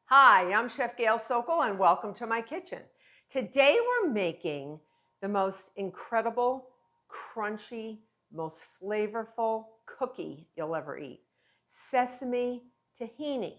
Hi, I'm Chef Gail Sokol and welcome to my kitchen. Today we're making the most incredible, crunchy, most flavorful cookie you'll ever eat. Sesame tahini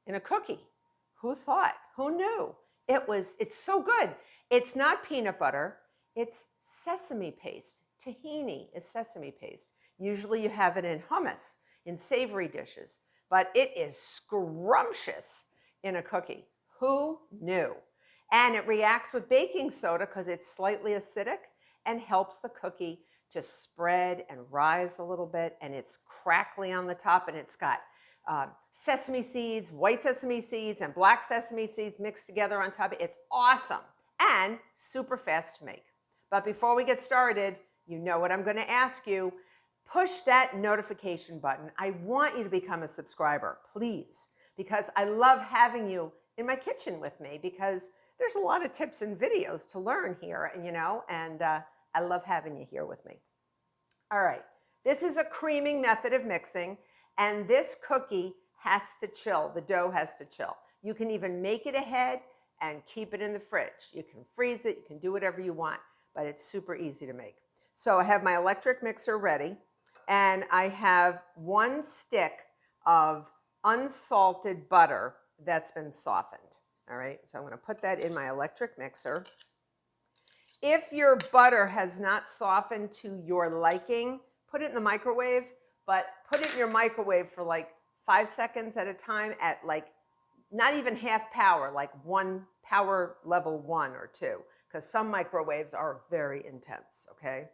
in a cookie. Who thought? Who knew? It's so good. It's not peanut butter, it's sesame paste. Tahini is sesame paste. Usually you have it in hummus, in savory dishes, but it is scrumptious in a cookie. Who knew? And it reacts with baking soda because it's slightly acidic and helps the cookie to spread and rise a little bit. And it's crackly on the top, and it's got sesame seeds, white sesame seeds, and black sesame seeds mixed together on top. It's awesome and super fast to make. But before we get started, you know what I'm going to ask you. Push that notification button. I want you to become a subscriber, please, because I love having you in my kitchen with me, because there's a lot of tips and videos to learn here, and I love having you here with me. All right, this is a creaming method of mixing, and this cookie has to chill. The dough has to chill. You can even make it ahead and keep it in the fridge. You can freeze it, you can do whatever you want, but it's super easy to make. So I have my electric mixer ready, and I have 1 stick of unsalted butter that's been softened. All right, so I'm going to put that in my electric mixer. If your butter has not softened to your liking, put it in the microwave, but put it in your microwave for like 5 seconds at a time at like not even half power, like power level 1 or 2, because some microwaves are very intense, okay?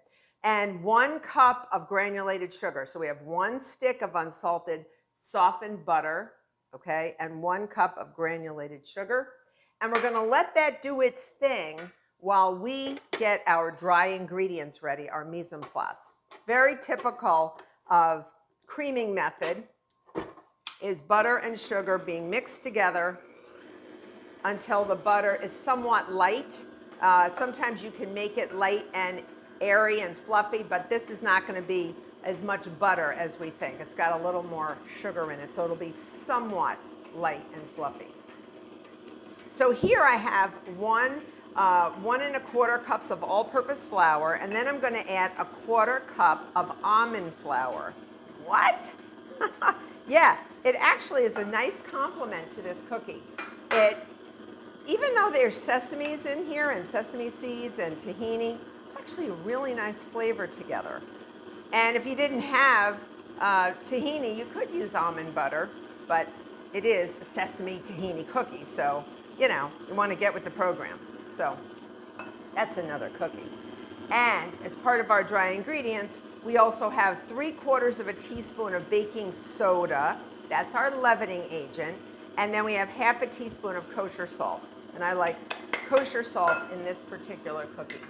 And 1 cup of granulated sugar. So we have 1 stick of unsalted softened butter, okay, and 1 cup of granulated sugar. And we're going to let that do its thing while we get our dry ingredients ready, our mise en place. Very typical of creaming method is butter and sugar being mixed together until the butter is somewhat light. Sometimes you can make it light and airy and fluffy, but this is not going to be as much butter as we think. It's got a little more sugar in it, so it'll be somewhat light and fluffy. So here I have 1 1¼ cups of all-purpose flour, and then I'm going to add 1/4 cup of almond flour. What? Yeah, it actually is a nice complement to this cookie. Even though there's sesames in here and sesame seeds and tahini, it's actually a really nice flavor together. And if you didn't have tahini, you could use almond butter, but it is a sesame tahini cookie, so you want to get with the program. So that's another cookie. And as part of our dry ingredients, we also have 3/4 teaspoon of baking soda. That's our leavening agent. And then we have ½ teaspoon of kosher salt. And I like kosher salt in this particular cookie.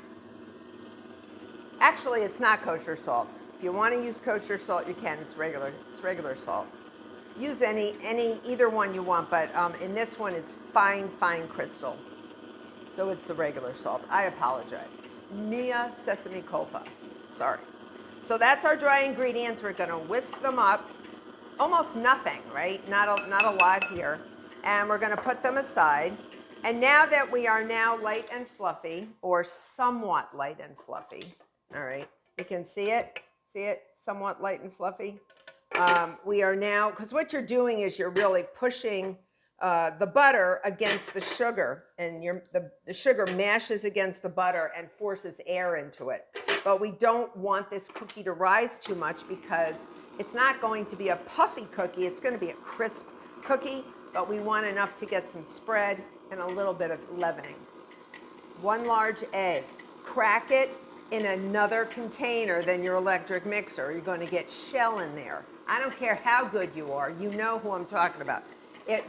Actually, it's not kosher salt. If you want to use kosher salt, you can. It's regular salt. Use either one you want, but in this one, it's fine crystal. So it's the regular salt. I apologize. Mia sesame culpa. Sorry. So that's our dry ingredients. We're going to whisk them up. Almost nothing, right? Not a lot here. And we're going to put them aside. And now that we are now light and fluffy, or somewhat light and fluffy, all right, you can see it, somewhat light and fluffy. We are now, because what you're doing is you're really pushing the butter against the sugar, and the sugar mashes against the butter and forces air into it. But we don't want this cookie to rise too much, because it's not going to be a puffy cookie. It's going to be a crisp cookie, but we want enough to get some spread and a little bit of leavening. 1 large egg. Crack it in another container than your electric mixer. You're going to get shell in there. I don't care how good you are. You know who I'm talking about.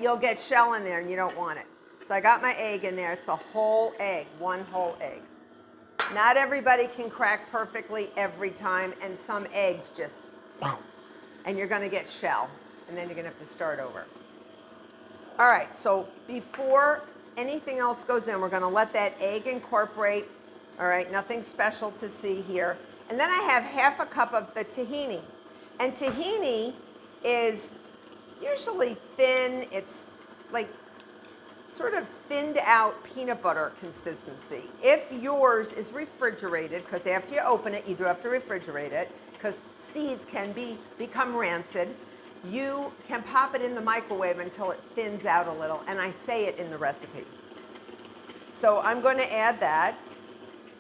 You'll get shell in there and you don't want it. So I got my egg in there. It's the whole egg, 1 whole egg. Not everybody can crack perfectly every time, and some eggs just, and you're going to get shell, and then you're going to have to start over. All right, so before anything else goes in, we're going to let that egg incorporate. All right, nothing special to see here. And then I have ½ cup of the tahini. And tahini is usually thin. It's like sort of thinned out peanut butter consistency. If yours is refrigerated, because after you open it, you do have to refrigerate it, because seeds can become rancid, you can pop it in the microwave until it thins out a little, and I say it in the recipe. So I'm going to add that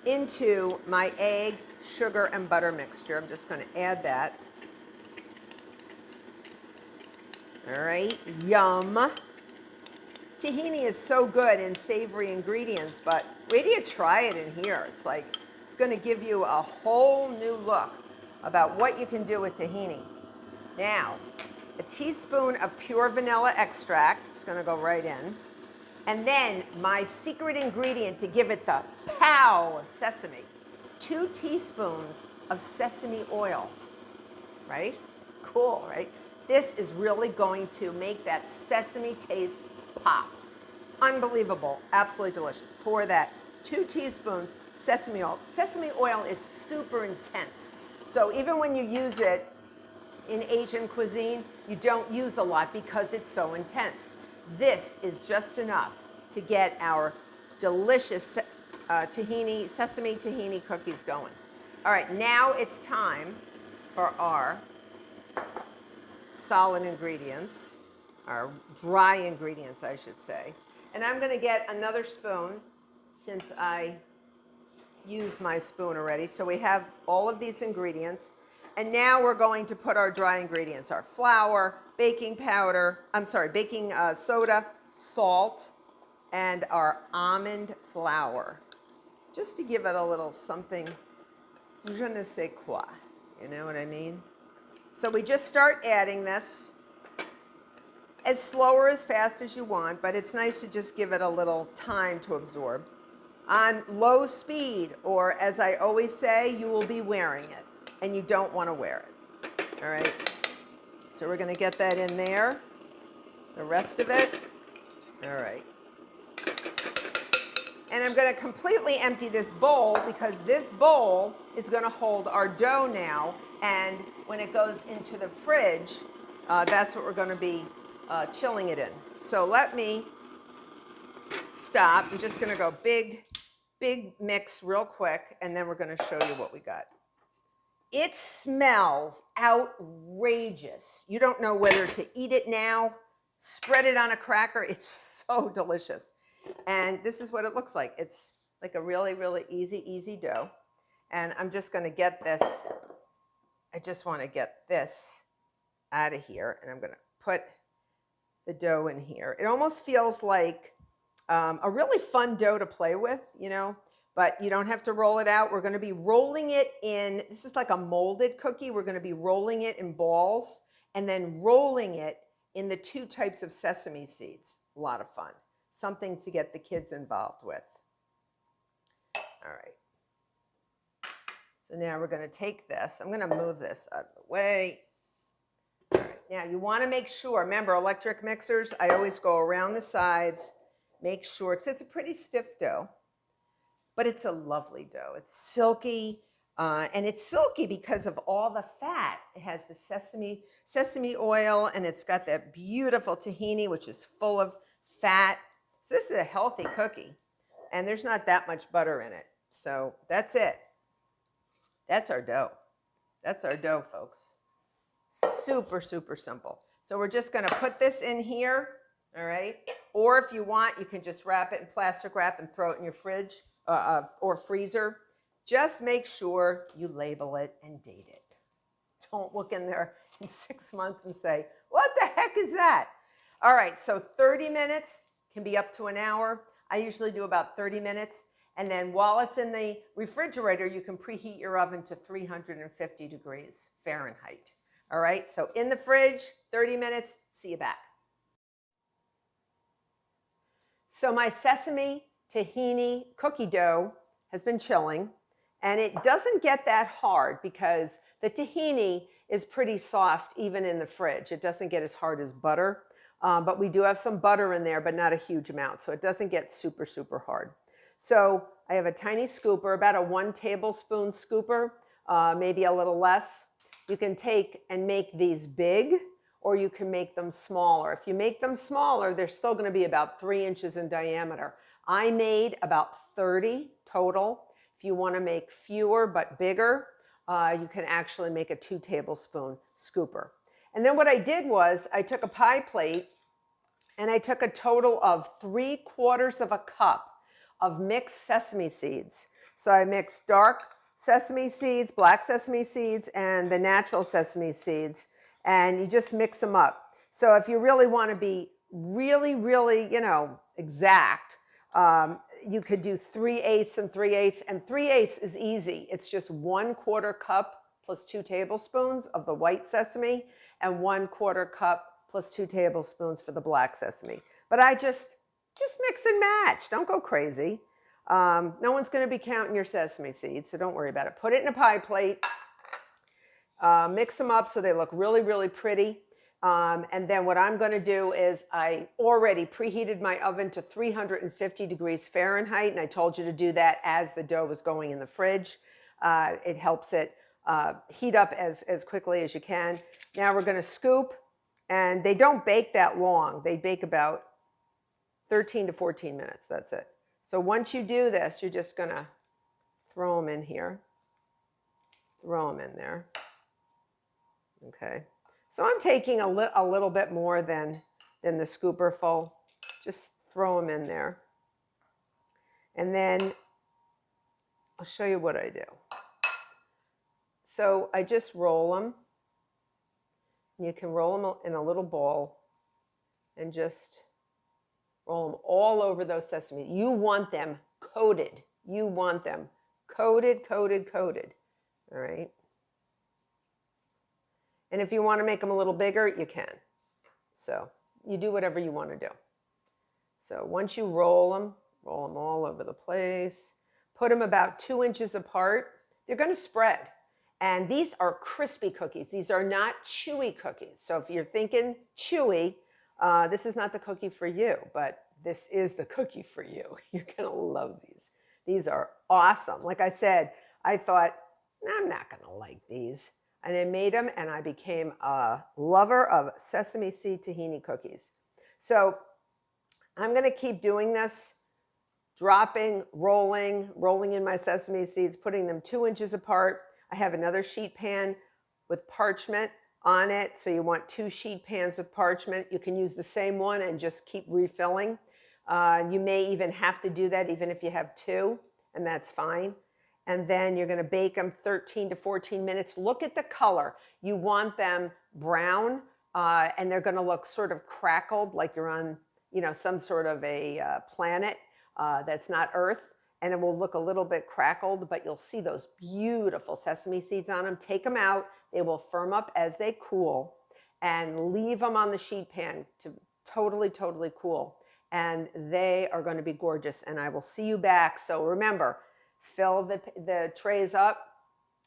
into my egg, sugar, and butter mixture. I'm just going to add that. All right, yum. Tahini is so good in savory ingredients, but wait till you try it in here. It's like, it's going to give you a whole new look about what you can do with tahini. Now, a teaspoon of pure vanilla extract is going to go right in. And then my secret ingredient to give it the pow of sesame, 2 teaspoons of sesame oil, right? Cool, right? This is really going to make that sesame taste pop. Unbelievable, absolutely delicious. Pour that 2 teaspoons sesame oil. Sesame oil is super intense. So even when you use it in Asian cuisine, you don't use a lot because it's so intense. This is just enough to get our delicious sesame tahini cookies going. All right, now it's time for our solid ingredients, our dry ingredients, I should say. And I'm going to get another spoon since I used my spoon already. So we have all of these ingredients. And now we're going to put our dry ingredients, our flour, baking powder, baking soda, salt, and our almond flour. Just to give it a little something, je ne sais quoi, you know what I mean? So we just start adding this as slow or as fast as you want, but it's nice to just give it a little time to absorb. On low speed, or as I always say, you will be wearing it, and you don't want to wear it. All right? So we're going to get that in there, the rest of it. All right. And I'm going to completely empty this bowl because this bowl is going to hold our dough now, and when it goes into the fridge, that's what we're going to be chilling it in. So let me stop. I'm just going to go big mix real quick, and then we're going to show you what we got. It smells outrageous. You don't know whether to eat it now, spread it on a cracker. It's so delicious. And this is what it looks like. It's like a really, really easy dough. And I'm just going to get this. I just want to get this out of here, and I'm going to put the dough in here. It almost feels like a really fun dough to play with, you know, but you don't have to roll it out. We're going to be rolling it in, this is like a molded cookie. We're going to be rolling it in balls and then rolling it in the 2 types of sesame seeds. A lot of fun. Something to get the kids involved with. All right. So now we're going to take this. I'm going to move this out of the way. All right. Now you want to make sure, remember electric mixers, I always go around the sides, make sure, because it's a pretty stiff dough, but it's a lovely dough. It's silky, and it's silky because of all the fat. It has the sesame oil, and it's got that beautiful tahini, which is full of fat. So this is a healthy cookie, and there's not that much butter in it. So that's it. That's our dough. That's our dough, folks. Super simple. So we're just going to put this in here, all right? Or if you want, you can just wrap it in plastic wrap and throw it in your fridge or freezer. Just make sure you label it and date it. Don't look in there in 6 months and say, what the heck is that? All right, so 30 minutes can be up to an hour. I usually do about 30 minutes. And then while it's in the refrigerator, you can preheat your oven to 350 degrees Fahrenheit. All right, so in the fridge, 30 minutes, see you back. So my sesame tahini cookie dough has been chilling, and it doesn't get that hard because the tahini is pretty soft even in the fridge. It doesn't get as hard as butter, but we do have some butter in there, but not a huge amount, so it doesn't get super hard. So I have a tiny scooper, about a 1 tablespoon scooper, maybe a little less. You can take and make these big, or you can make them smaller. If you make them smaller, they're still going to be about 3 inches in diameter. I made about 30 total. If you want to make fewer but bigger, you can actually make a 2 tablespoon scooper. And then what I did was I took a pie plate and I took a total of 3/4 of a cup of mixed sesame seeds. So I mixed dark sesame seeds, black sesame seeds, and the natural sesame seeds, and you just mix them up. So if you really want to be really, really, exact, you could do 3/8 and 3/8, and 3/8 is easy. It's just 1/4 cup plus 2 tablespoons of the white sesame, and 1/4 cup plus 2 tablespoons for the black sesame. But I just mix and match. Don't go crazy. No one's going to be counting your sesame seeds, so don't worry about it. Put it in a pie plate. Mix them up so they look really, really pretty. And then what I'm going to do is I already preheated my oven to 350 degrees Fahrenheit, and I told you to do that as the dough was going in the fridge. It helps it heat up as quickly as you can. Now we're going to scoop, and they don't bake that long. They bake about 13 to 14 minutes. That's it. So once you do this, you're just going to throw them in here. Throw them in there. Okay. So I'm taking a little bit more than the scooper full. Just throw them in there. And then I'll show you what I do. So I just roll them. You can roll them in a little ball and just roll them all over those sesame. You want them coated. You want them coated, coated, coated. All right. And if you want to make them a little bigger, you can. So you do whatever you want to do. So once you roll them all over the place. Put them about 2 inches apart. They're going to spread. And these are crispy cookies. These are not chewy cookies. So if you're thinking chewy, this is not the cookie for you, but this is the cookie for you. You're going to love these. These are awesome. Like I said, I thought, I'm not going to like these. And I made them, and I became a lover of sesame seed tahini cookies. So I'm going to keep doing this, dropping, rolling in my sesame seeds, putting them 2 inches apart. I have another sheet pan with parchment on it. So you want 2 sheet pans with parchment. You can use the same one and just keep refilling. You may even have to do that even if you have 2, and that's fine. And then you're going to bake them 13 to 14 minutes. Look at the color. You want them brown, and they're going to look sort of crackled, like you're on, some sort of a planet that's not Earth. And it will look a little bit crackled, but you'll see those beautiful sesame seeds on them. Take them out. They will firm up as they cool, and leave them on the sheet pan to totally, totally cool. And they are going to be gorgeous. And I will see you back. So remember, fill the trays up,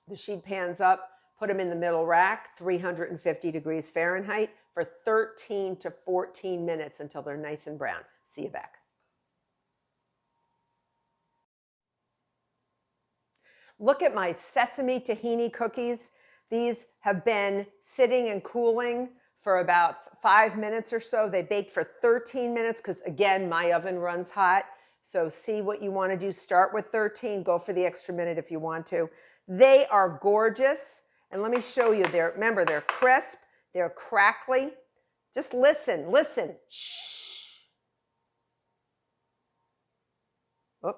the sheet pans up, put them in the middle rack, 350 degrees Fahrenheit for 13 to 14 minutes until they're nice and brown. See you back. Look at my sesame tahini cookies. These have been sitting and cooling for about 5 minutes or so. They baked for 13 minutes because, again, my oven runs hot. So see what you want to do. Start with 13. Go for the extra minute if you want to. They are gorgeous. And let me show you. Remember, they're crisp. They're crackly. Just listen. Listen. Shh. Oh,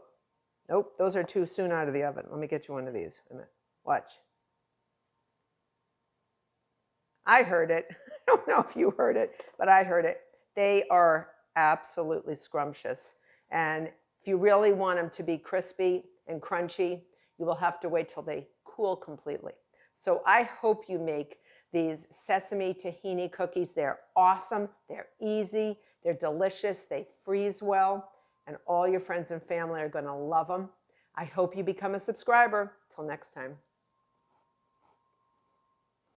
nope. Those are too soon out of the oven. Let me get you one of these. A minute. Watch. I heard it. I don't know if you heard it, but I heard it. They are absolutely scrumptious. And if you really want them to be crispy and crunchy, you will have to wait till they cool completely. So I hope you make these sesame tahini cookies. They're awesome. They're easy. They're delicious. They freeze well. And all your friends and family are going to love them. I hope you become a subscriber. Till next time.